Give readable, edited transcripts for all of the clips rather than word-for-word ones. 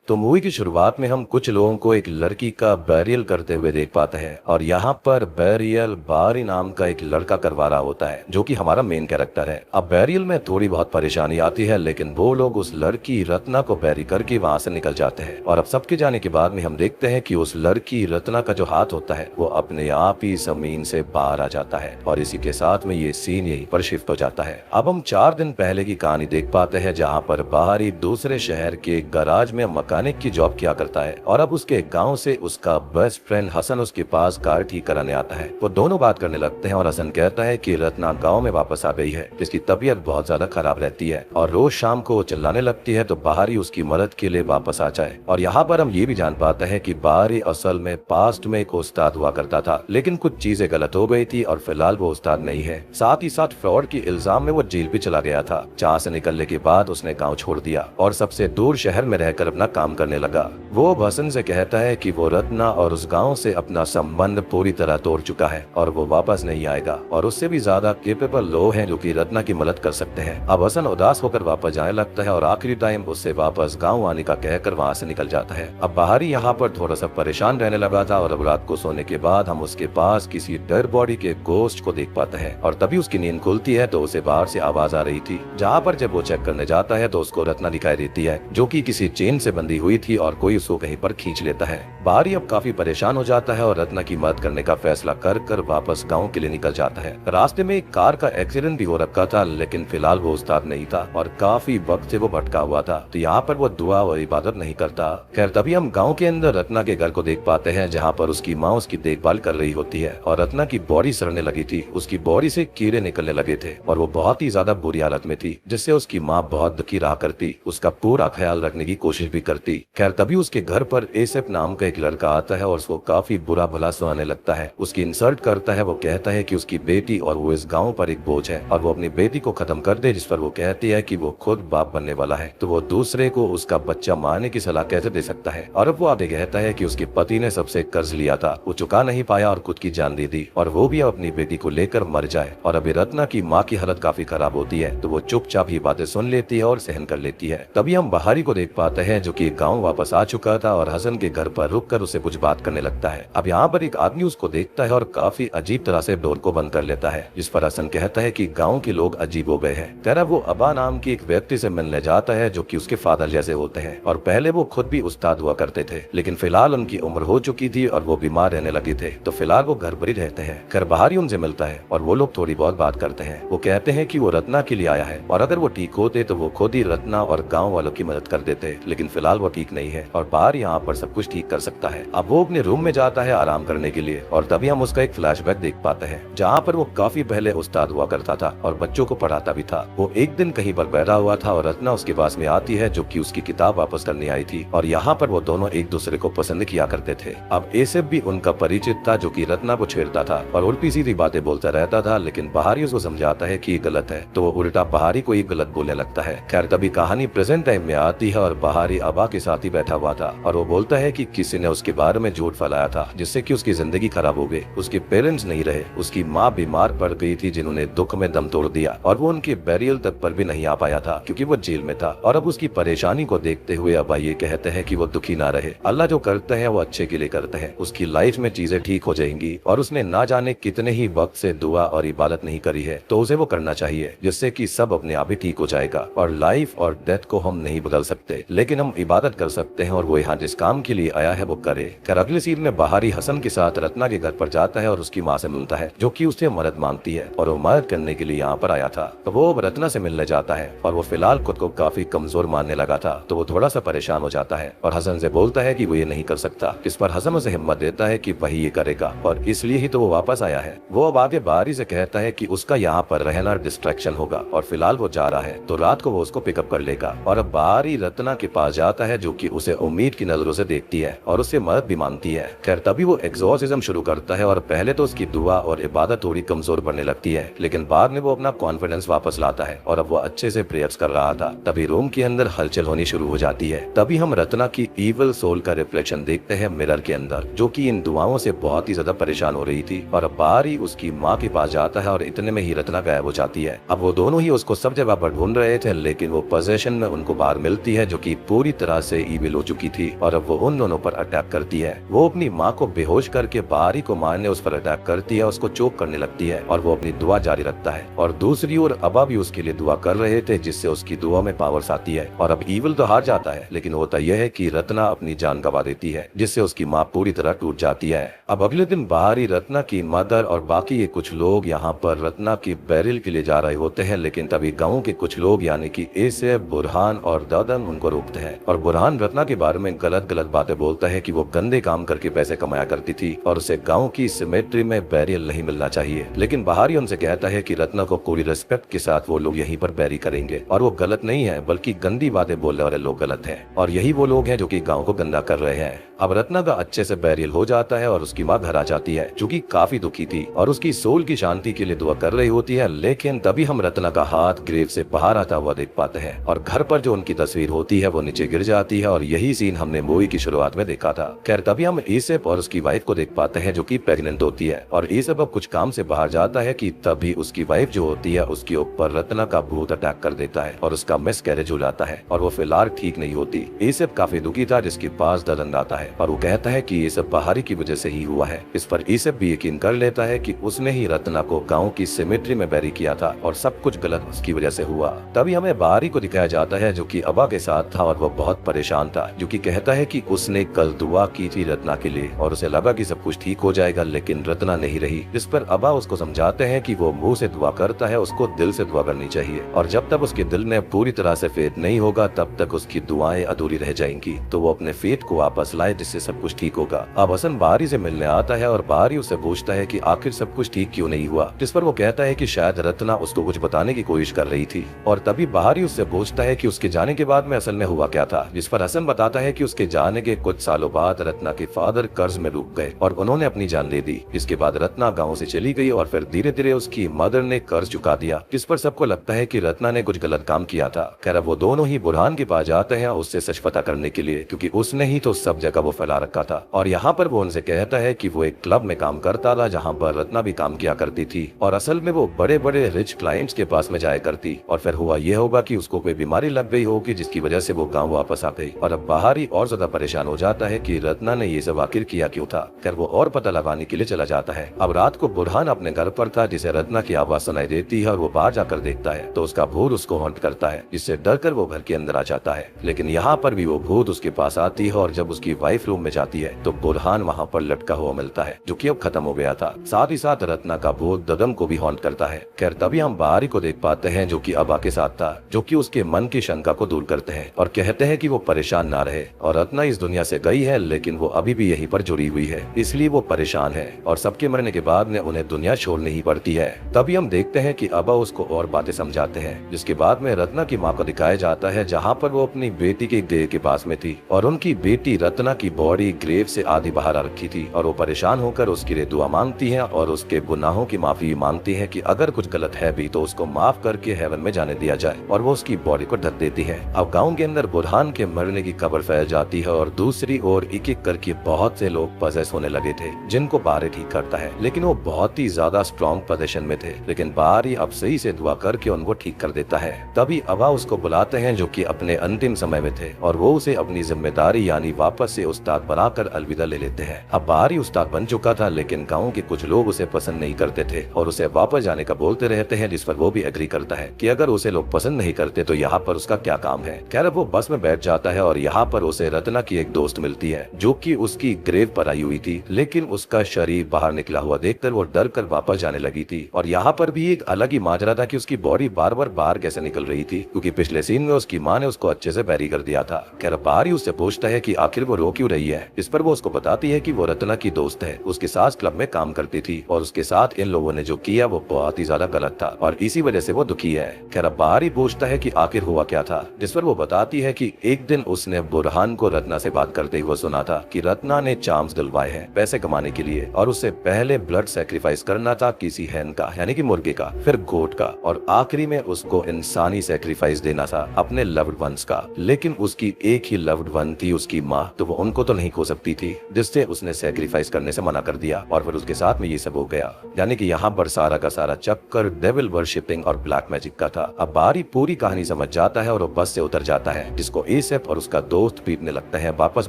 तो मूवी की शुरुआत में हम कुछ लोगों को एक लड़की का बैरियल करते हुए देख पाते हैं और यहाँ पर बैरियल बारी नाम का एक लड़का करवा रहा होता है जो कि हमारा मेन कैरेक्टर है। अब बैरियल में थोड़ी बहुत परेशानी आती है लेकिन वो लोग उस लड़की रत्ना को बैरी करके वहाँ से निकल जाते हैं और अब सबके जाने के बाद में हम देखते हैं कि उस लड़की रत्ना का जो हाथ होता है वो अपने आप ही जमीन से बाहर आ जाता है और इसी के साथ में ये सीन यहीं पर शिफ्ट हो जाता है। अब हम 4 दिन पहले की कहानी देख पाते हैं जहाँ पर बाहरी दूसरे शहर के गराज में मैकेनिक की जॉब किया करता है और अब उसके गांव से उसका बेस्ट फ्रेंड हसन उसके पास कार ठीक कराने आता है। वो दोनों बात करने लगते हैं और हसन कहता है कि रत्ना गांव में वापस आ गई है, जिसकी तबीयत बहुत ज्यादा खराब रहती है और रोज शाम को चिल्लाने लगती है तो बाहरी उसकी मदद के लिए वापस आ जाए। और यहाँ पर हम ये भी जान पाते हैं कि बाहरी असल में पास्ट में एक उस्ताद हुआ करता था लेकिन कुछ चीजें गलत हो गई थी और फिलहाल वो उस्ताद नहीं है। साथ ही साथ फ्रॉड की इल्जाम में वो जेल भी चला गया था, जहाँ से निकलने के बाद उसने गाँव छोड़ दिया और सबसे दूर शहर में रहकर अपना काम करने लगा। वो हसन से कहता है कि वो रत्ना और उस गांव से अपना संबंध पूरी तरह तोड़ चुका है और वो वापस नहीं आएगा और उससे भी ज्यादा केपेबल लोग हैं जो कि रत्ना की मदद कर सकते हैं। अब हसन उदास होकर वापस जाने लगता है और आखिरी टाइम उससे वापस गांव आने का कहकर वहां से निकल जाता है। अब बाहरी यहाँ पर थोड़ा सा परेशान रहने लगा था और अब रात को सोने के बाद हम उसके पास किसी डेड बॉडी के गोश्त को देख पाते हैं और तभी उसकी नींद खुलती है तो उसे बाहर से आवाज आ रही थी, जहाँ पर जब वो चेक करने जाता है तो उसको रत्ना दिखाई देती है जो कि किसी चेन से बंधी हुई थी और कोई उसको कहीं पर खींच लेता है। बाहरी अब काफी परेशान हो जाता है और रत्ना की मदद करने का फैसला कर वापस गांव के लिए निकल जाता है। रास्ते में एक कार का एक्सीडेंट भी हो रखा था लेकिन फिलहाल वो उस्ताद नहीं था और काफी वक्त से वो भटका हुआ था, तो यहाँ पर वो दुआ और इबादत नहीं करता। खैर तभी हम गाँव के अंदर रत्ना के घर को देख पाते हैं जहाँ पर उसकी माँ उसकी देखभाल कर रही होती है और रत्ना की बॉडी सड़ने लगी थी, उसकी बॉडी से कीड़े निकलने लगे थे और वो बहुत ही ज्यादा बुरी हालत में थी, जिससे उसकी माँ बहुत दुखी रहा करती, उसका पूरा ख्याल रखने की कोशिश भी करती। खैर तभी उसके घर पर एसेफ नाम का एक लड़का आता है और उसको काफी बुरा भला सुनाने लगता है, उसकी इंसल्ट करता है। वो कहता है कि उसकी बेटी और वो इस गांव पर एक बोझ है और वो अपनी बेटी को खत्म कर दे, जिस पर वो कहती है कि वो खुद बाप बनने वाला है तो वो दूसरे को उसका बच्चा मारने की सलाह कैसे दे सकता है। और अब वो आगे कहता है कि उसके पति ने सबसे कर्ज लिया था, वो चुका नहीं पाया और खुद की जान दे दी और वो भी अपनी बेटी को लेकर मर जाए। और अभी रत्ना की माँ की हालत काफी खराब होती है तो वो चुपचाप ही बातें सुन लेती है और सहन कर लेती है। तभी हम बाहरी को देख पाते हैं जो कि गांव वापस आ चुका था और हसन के घर पर रुककर उसे कुछ बात करने लगता है। अब यहाँ पर एक आदमी उसको देखता है और काफी अजीब तरह से डोर को बंद कर लेता है, जिस पर हसन कहता है कि गांव के लोग अजीब हो गए हैं। तेरा वो अबा नाम की एक व्यक्ति से मिलने जाता है जो कि उसके फादर जैसे होते हैं और पहले वो खुद भी उस्ताद हुआ करते थे लेकिन फिलहाल उनकी उम्र हो चुकी थी और वो बीमार रहने लगे थे तो फिलहाल वो घर पर ही रहते हैं। घर बाहर ही उनसे मिलता है और वो लोग थोड़ी बहुत बात करते हैं। वो कहते हैं कि वो रत्ना के लिए आया है और अगर वो ठीक होते तो वो खुद ही रत्ना और गाँव वालों की मदद कर देते, लेकिन फिलहाल वो ठीक नहीं है और बाहर यहाँ पर सब कुछ ठीक कर सकता है। अब वो अपने रूम में जाता है आराम करने के लिए और तभी हम उसका एक फ्लैशबैक देख पाते हैं जहाँ पर वो काफी पहले उस्ताद हुआ करता था और बच्चों को पढ़ाता भी था। वो एक दिन कहीं पर बैठा हुआ था और रत्ना उसके पास में आती है जो कि उसकी किताब वापस करने आई थी और यहाँ पर वो दोनों एक दूसरे को पसंद किया करते थे। अब एसेफ भी उनका परिचित था जो कि रत्ना को छेड़ता था और उल्टी सीधी बातें बोलता रहता था लेकिन बाहरी उसको समझाता है कि ये गलत है तो वो उल्टा बाहरी को ही गलत बोलने लगता है। खैर तभी कहानी प्रेजेंट टाइम में आती है और बाहरी अबा के साथ ही बैठा हुआ था और वो बोलता है कि किसी ने उसके बारे में झूठ फैलाया था जिससे कि उसकी जिंदगी खराब हो गई। उसके पेरेंट्स नहीं रहे, उसकी माँ बीमार पड़ गई थी जिन्होंने दुख में दम तोड़ दिया और वो उनके बैरियल तक पर भी नहीं आ पाया था क्योंकि वो जेल में था। और अब उसकी परेशानी को देखते हुए अबा ये कहते हैं कि वो दुखी ना रहे, अल्लाह जो करते हैं वो अच्छे के लिए करते हैं, उसकी लाइफ में चीजें ठीक हो जाएंगी और उसने ना जाने कितने ही वक्त से दुआ और इबादत नहीं करी है तो उसे वो करना चाहिए जिससे कि सब अपने आप ही ठीक हो जाएगा। और लाइफ और डेथ को हम नहीं बदल सकते लेकिन हम इबादत कर सकते हैं और वो यहाँ जिस काम के लिए आया है वो करे। खैर अगले सीन में बाहरी हसन के साथ रत्ना के घर पर जाता है और उसकी माँ से मिलता है जो कि उससे मदद मांगती है और वो मदद करने के लिए यहाँ पर आया था। तो वो रत्ना से मिलने जाता है और वो फिलहाल खुद को काफी कमजोर मानने लगा था तो वो थोड़ा सा परेशान हो जाता है और हसन से बोलता है कि वो ये नहीं कर सकता। इस पर हसन उसे हिम्मत देता है कि वही ये करेगा और इसलिए ही तो वो वापस आया है। वो अब आगे बाहरी से कहता है कि उसका यहाँ पर रहना डिस्ट्रैक्शन होगा और फिलहाल वो जा रहा है तो रात को वो उसको पिकअप कर लेगा। और अब बाहरी रत्ना के पास जाता है जो कि उसे उम्मीद की नजरों से देखती है और और उससे मदद भी मांगती है। खैर तभी वो एक्सोर्सिज्म शुरू करता है और पहले तो उसकी दुआ और इबादत थोड़ी कमजोर पड़ने लगती है, लेकिन बाद में वो अपना कॉन्फिडेंस वापस लाता है और अब वो अच्छे से प्रेयर्स कर रहा था। तभी रूम के अंदर हलचल होनी शुरू हो जाती है। तभी हम रत्ना की इविल सोल का रिफ्लेक्शन देखते हैं मिरर के अंदर, जो कि इन दुआओं से बहुत ही ज्यादा परेशान हो रही थी। और अब बाहर ही उसकी माँ के पास जाता है और इतने में ही रत्ना गायब हो जाती है। अब वो दोनों ही उसको सब जगह पर ढूंढ रहे थे, लेकिन वो पोजीशन में उनको बाहर मिलती है जो कि पूरी तरह से इविल हो चुकी थी और अब वो उन दोनों पर अटैक करती है। वो अपनी माँ को बेहोश करके बाहरी को मारने उस पर अटैक करती है, उसको चोक करने लगती है और वो अपनी दुआ जारी रखता है। और दूसरी ओर अबा भी उसके लिए दुआ कर रहे थे, जिससे उसकी दुआ में पावर्स आती है। और अब इविल तो हार जाता है, लेकिन होता यह है कि रत्ना अपनी जान गंवा देती है, जिससे उसकी माँ पूरी तरह टूट जाती है। अब अगले दिन बाहरी रत्ना की मदर और बाकी कुछ लोग यहाँ पर रत्ना की बैरियल के लिए जा रहे होते हैं, लेकिन तभी गाँव के कुछ लोग यानी कि एसेफ, बुरहान और ददन उनको रोकते हैं। और बुरहान रत्ना के बारे में गलत गलत बातें बोलता है कि वो गंदे काम करके पैसे कमाया करती थी और उसे गाँव की सिमेट्री में बैरियल नहीं मिलना चाहिए। लेकिन बाहरी उनसे कहता है कि रत्ना को पूरी रिस्पेक्ट के साथ वो लोग यहीं पर बैरी करेंगे और वो गलत नहीं है, बल्कि गंदी बातें बोलने वाले लोग गलत हैं और यही वो लोग हैं जो कि गाँव को गंदा कर रहे हैं। अब रत्ना का अच्छे से बैरियल हो जाता है और उसकी माँ घर आ जाती है, जो कि काफी दुखी थी और उसकी सोल की शांति के लिए दुआ कर रही होती है। लेकिन तभी हम रत्ना का हाथ ग्रेव से बाहर आता हुआ देख पाते हैं और घर पर जो उनकी तस्वीर होती है वो नीचे गिर जाती है और यही सीन हमने मूवी की शुरुआत में देखा था। खैर तभी हम ईसेफ और उसकी वाइफ को देख पाते हैं जो कि प्रेग्नेंट होती है और ईसेफ अब कुछ काम से बाहर जाता है कि तभी उसकी वाइफ जो होती है उसके ऊपर रत्ना का भूत अटैक कर देता है और उसका मिसकैरेज हो जाता है और वो फिलहाल ठीक नहीं होती। ईसेफ काफी दुखी था, जिसके पास ददन आता है और वो कहता है कि ये सब बाहरी की वजह से ही हुआ है। इस पर ईसेफ भी यकीन कर लेता है कि उसने ही रत्ना को गाँव की सिमेट्री में बैरी किया था और सब कुछ गलत उसकी वजह से हुआ। तभी हमें बाहरी को दिखाया जाता है जो कि अबा के साथ था और वो बहुत परेशान था, जो कि कहता है कि उसने कल दुआ की थी रत्ना के लिए और उसे लगा कि सब कुछ ठीक हो जाएगा, लेकिन रत्ना नहीं रही। जिस पर अबा उसको समझाते हैं कि वो मुंह से दुआ करता है, उसको दिल से दुआ करनी चाहिए और जब तक उसके दिल में पूरी तरह से फेथ नहीं होगा तब तक उसकी दुआएं अधूरी रह जाएंगी। तो वो अपने फेथ को वापस लाए, जिससे सब कुछ ठीक होगा। अब हसन बाहरी से मिलने आता है और बाहरी उससे पूछता है कि आखिर सब कुछ ठीक क्यों नहीं हुआ, जिस पर वो कहता है कि शायद रत्ना उसको कुछ बताने की कोशिश कर रही थी। और तभी बाहरी उससे पूछता है कि उसके जाने के बाद में असल में हुआ क्या था, जिस पर हसन बताता है कि उसके जाने के कुछ सालों बाद रत्ना के फादर कर्ज में डूब गए और उन्होंने अपनी जान दे दी। इसके बाद रत्ना गाँव से चली गई और फिर धीरे धीरे उसकी मदर ने कर्ज चुका दिया, जिस पर सबको लगता है कि रत्ना ने कुछ गलत काम किया था। खैर अब वो दोनों ही बुरहान के पास जाते हैं उससे सच पता करने के लिए, क्योंकि उसने ही तो सब जगह वो फैला रखा था। और यहाँ पर वो उनसे कहता है कि वो एक क्लब में काम करता था जहाँ पर रत्ना भी काम किया करती थी और असल में वो बड़े बड़े रिच क्लाइंट्स के पास में जाया करती और फिर हुआ ये होगा कि उसको कोई बीमारी लग गई होगी, जिसकी वजह से वो गाँव वापस आ गई। और अब बाहरी और ज्यादा परेशान हो जाता है कि रत्ना ने ये सब आखिर किया क्यों था। खैर वो और पता लगाने के लिए चला जाता है। अब रात को बुरहान अपने घर पर था, जिसे रत्ना की आवाज सुनाई देती है और वो बाहर जाकर देखता है तो उसका भूत उसको हॉन्ट करता है, जिससे डरकर वो घर के अंदर आ जाता है। लेकिन यहाँ पर भी वो भूत उसके पास आती है और जब उसकी वाइफ रूम में जाती है तो बुरहान वहाँ पर लटका हुआ मिलता है, जो कि अब खत्म हो गया था। साथ ही साथ रत्ना का भूत ददम को भी हॉन्ट करता है। खैर तभी हम बाहरी को देख पाते हैं जो कि अबा के साथ था, जो कि उसके मन की शंका को दूर करते हैं और कहते हैं कि वो परेशान ना रहे और रत्ना इस दुनिया से गई है, लेकिन वो अभी भी यहीं पर जुड़ी हुई है, इसलिए वो परेशान है और सबके मरने के बाद में उन्हें दुनिया छोड़नी ही पड़ती है। तभी हम देखते हैं कि अबा उसको और बातें समझाते हैं, जिसके बाद में रत्ना की माँ को दिखाया जाता है जहाँ पर वो अपनी बेटी के ग्रेव के पास में थी और उनकी बेटी रत्ना की बॉडी ग्रेव से आधी बाहर आ रखी थी और वो परेशान होकर उसके लिए दुआ मांगती है और उसके गुनाहों की माफी मांगती है कि अगर कुछ गलत है भी तो उसको माफ करके हेवन में जाने दिया जाए और वो उसकी बॉडी को ढक देती है। अब गाँव के अंदर बुरहान के मरने की खबर फैल जाती है और दूसरी ओर एक एक करके बहुत से लोग पजेस होने लगे थे, जिनको बाहरी ठीक करता है, लेकिन वो बहुत ही ज्यादा स्ट्रॉन्ग पोजीशन में थे, लेकिन बाहरी अब सही से दुआ करके उनको ठीक कर देता है। तभी अबा उसको बुलाते हैं जो कि अपने अंतिम समय में थे और वो उसे अपनी जिम्मेदारी यानी वापस से उस्ताद बनाकर अलविदा ले लेते हैं। अब बाहरी उस्ताद बन चुका था, लेकिन गाँव के कुछ लोग उसे पसंद नहीं करते थे और उसे वापस जाने का बोलते रहते हैं, जिस पर वो भी एग्री करता है कि अगर उसे लोग पसंद नहीं करते तो यहाँ पर उसका क्या काम है। खैर वो बस में बैठ जाता है और यहाँ पर उसे रत्ना की एक दोस्त मिलती है जो कि उसकी ग्रेव पर आई हुई थी, लेकिन उसका शरीर बाहर निकला हुआ देखकर वो डर कर वापस जाने लगी थी। और यहाँ पर भी एक अलग ही माजरा था कि उसकी बॉडी बार बार बाहर कैसे निकल रही थी, क्योंकि पिछले सीन में उसकी माँ ने उसको अच्छे से बैरी कर दिया था। खैर बाहरी उससे पूछता है कि आखिर वो रो क्यों रही है। इस पर वो उसको बताती है कि वो रत्ना की दोस्त है, उसके साथ क्लब में काम करती थी और उसके साथ इन लोगों ने जो किया वो बहुत ही ज्यादा गलत था और इसी वजह से वो दुखी है। खैर अब बाहरी पूछता है कि आखिर हुआ क्या था, जिस पर वो बताती है कि एक दिन उसने बुरहान को रत्ना से बात करते हुए सुना था कि रत्ना ने चार्म्स दिलवाए हैं पैसे कमाने के लिए और उससे पहले ब्लड सेक्रीफाइस करना था किसी हैन का यानी कि मुर्गे का, फिर गोट का और आखिरी में उसको इंसानी सेक्रीफाइस देना था अपने लव्ड वंस का। लेकिन उसकी एक ही लव्ड वन थी उसकी माँ, तो वो उनको तो नहीं खो सकती थी, जिससे उसने सेक्रीफाइस करने से मना कर दिया और फिर उसके साथ में ये सब हो गया। यानी कि यहाँ पर सारा का सारा चक्कर डेविल वर्शिपिंग और ब्लैक मैजिक का था। अब बारी पूरी कहानी समझ जाता है और वो बस से उतर जाता है, जिसको एसेप और उसका दोस्त पीटने लगता है, वापस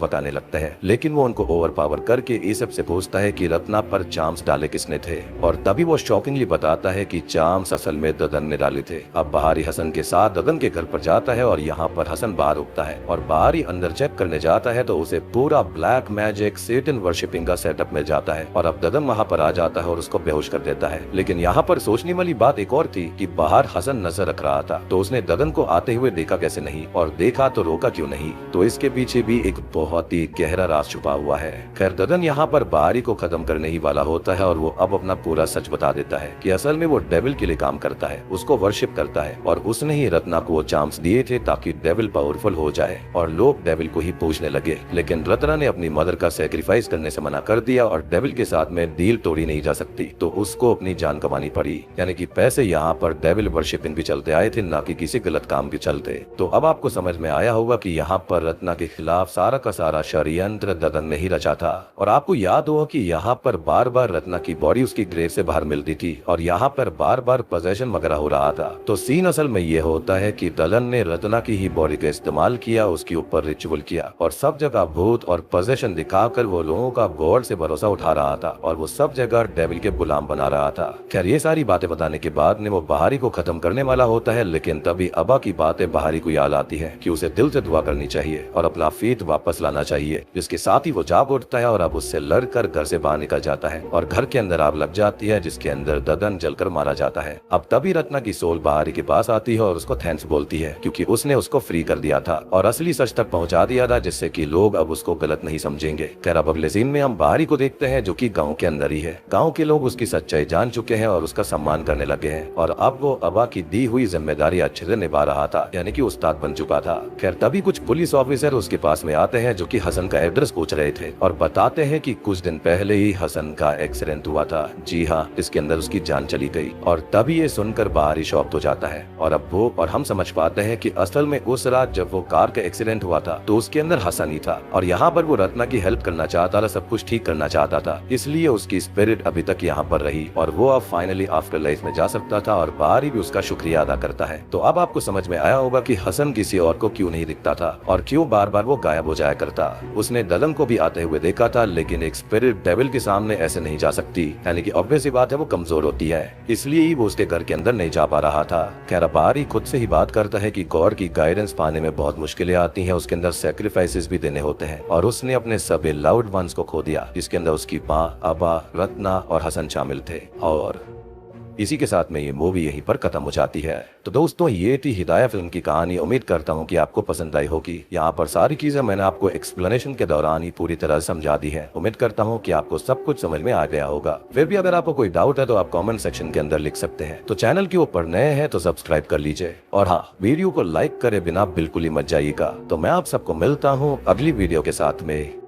बताने लगता है। लेकिन वो उनको ओवर पावर करके एसेप से पूछता है कि रत्ना पर चार्म्स डाले किसने थे और तभी वो शॉकिंगली बताता है कि चार्म्स असल में ददन ने डाले थे। अब बाहरी हसन के साथ ददन के घर पर जाता है और यहाँ पर हसन बाहर उठता है और बाहरी अंदर चेक करने जाता है तो उसे पूरा ब्लैक मैजिक सेटन वर्शिपिंग का सेटअप मिल जाता है और अब ददन वहाँ पर आ जाता है और उसको बेहोश कर देता है। लेकिन यहाँ पर सोचने वाली बात एक और थी कि बाहर हसन नजर रख रहा था, तो उसने ददन को आते हुए देखा कैसे नहीं और देखा तो रोका क्यों नहीं, तो इसके पीछे भी एक बहुत ही गहरा राज छुपा हुआ है। खैर ददन यहाँ पर बाहरी को खत्म करने ही वाला होता है और वो अब अपना पूरा सच बता देता है कि असल में वो डेविल के लिए काम करता है, उसको वर्शिप करता है और उसने ही रत्ना को वो चांस दिए थे ताकि डेविल पावरफुल हो जाए और लोग डेविल को ही पूछने लगे। लेकिन रत्ना ने अपनी मदर का सेक्रीफाइस करने से मना कर दिया और डेविल के साथ में डील तोड़ी नहीं जा सकती, तो उसको अपनी जान कमानी पड़ी। यानी कि पैसे यहाँ पर डेविल वर्शिपिंग भी चलते आए थे, ना कि किसी गलत काम भी चलते। तो अब आपको समझ में आया होगा कि यहाँ पर रत्ना के खिलाफ सारा का सारा षड्यंत्र ददन ने ही रचा था। और आपको याद होगा कि यहाँ पर बार बार रत्ना की बॉडी उसकी ग्रेव से बाहर मिलती थी और यहाँ पर बार बार पोजेशन वगैरह हो रहा था। तो सीन असल में ये होता है कि ददन ने रत्ना की ही बॉडी का इस्तेमाल किया, उसके ऊपर रिचुअल किया और सब जगह भूत और पोजेशन दिखाकर वो लोगों का गॉड से भरोसा उठा रहा था और वो सब जगह डेविल के गुलाम बना रहा था। खैर ये सारी बातें बताने के बाद ने वो बाहरी को खत्म करने वाला होता है, लेकिन तभी अबा की बातें बाहरी को याद आती है कि उसे दिल से दुआ करनी चाहिए और अपना फेथ वापस लाना चाहिए, जिसके साथ ही वो जाग उठता है और अब उससे लड़कर घर से बाहर निकल जाता है और घर के अंदर आग लग जाती है, जिसके अंदर ददन जलकर मारा जाता है। अब तभी रत्ना की सोल बाहरी के पास आती है और उसको थैंक्स बोलती है क्योंकि उसने उसको फ्री कर दिया था और असली सच तक पहुंचा दिया था, जिससे कि लोग अब उसको गलत नहीं समझेंगे। खैर अब अगले सीन में हम बाहरी को देखते हैं जो कि गांव के अंदर ही है। गांव के लोग उसकी सच्चाई जान चुके हैं और उसका सम्मान करने लगे हैं और अब वो अबा की दी हुई जिम्मेदारी अच्छे से निभा रहा था, यानी कि उस्ताद बन चुका था। खैर तभी कुछ पुलिस ऑफिसर उसके पास में आते हैं जो कि हसन का एड्रेस पूछ रहे थे और बताते हैं कि कुछ दिन पहले ही हसन का एक्सीडेंट हुआ था। जी हाँ, इसके अंदर उसकी जान चली गई और तभी ये सुनकर बाहरी शॉक्ड हो जाता है और अब वो और हम समझ पाते हैं कि असल में उस रात जब वो कार का एक्सीडेंट हुआ था तो उसके अंदर हसन ही था और यहाँ पर वो रत्ना की हेल्प करना चाहता था, सब कुछ ठीक करना चाहता था, इसलिए उसकी स्पिरिट अभी तक यहाँ पर रही और वो अब फाइनली आफ्टर लाइफ में जा सकता था और बाहरी भी उसका शुक्रिया अदा करता है। तो अब आपको समझ में आया होगा कि हसन किसी और को क्यों नहीं दिखता था और क्यों बार बार वो गायब हो जाया करता। उसने ददन को भी आते हुए देखा था, लेकिन एक स्पिरिट डेविल के सामने ऐसे नहीं जा सकती, यानी कि ऑब्वियस सी बात है वो कमजोर होती है, इसलिए ही वो उसके घर के अंदर नहीं जा पा रहा था। खैर बाहरी खुद से ही बात करता है कि गॉड की गाइडेंस पाने में बहुत मुश्किलें आती हैं, उसके अंदर सैक्रिफाइसेस भी देने होते हैं और उसने अपने सभी लव्ड वंस को खो दिया, जिसके अंदर उसकी माँ, अबा, रत्ना और हसन शामिल थे। और इसी के साथ में ये मूवी यहीं पर खत्म हो जाती है। तो दोस्तों ये थी हिदाया फिल्म की कहानी। उम्मीद करता हूँ कि आपको पसंद आई होगी। यहाँ पर सारी चीजें मैंने आपको एक्सप्लेनेशन के दौरान ही पूरी तरह समझा दी है। उम्मीद करता हूँ कि आपको सब कुछ समझ में आ गया होगा। फिर भी अगर आपको कोई डाउट है तो आप कमेंट सेक्शन के अंदर लिख सकते हैं। तो चैनल के ऊपर नए हैं तो सब्सक्राइब कर लीजिए और हाँ, वीडियो को लाइक करे बिना बिल्कुल ही मत जाइएगा। तो मैं आप सबको मिलता हूँ अगली वीडियो के साथ में।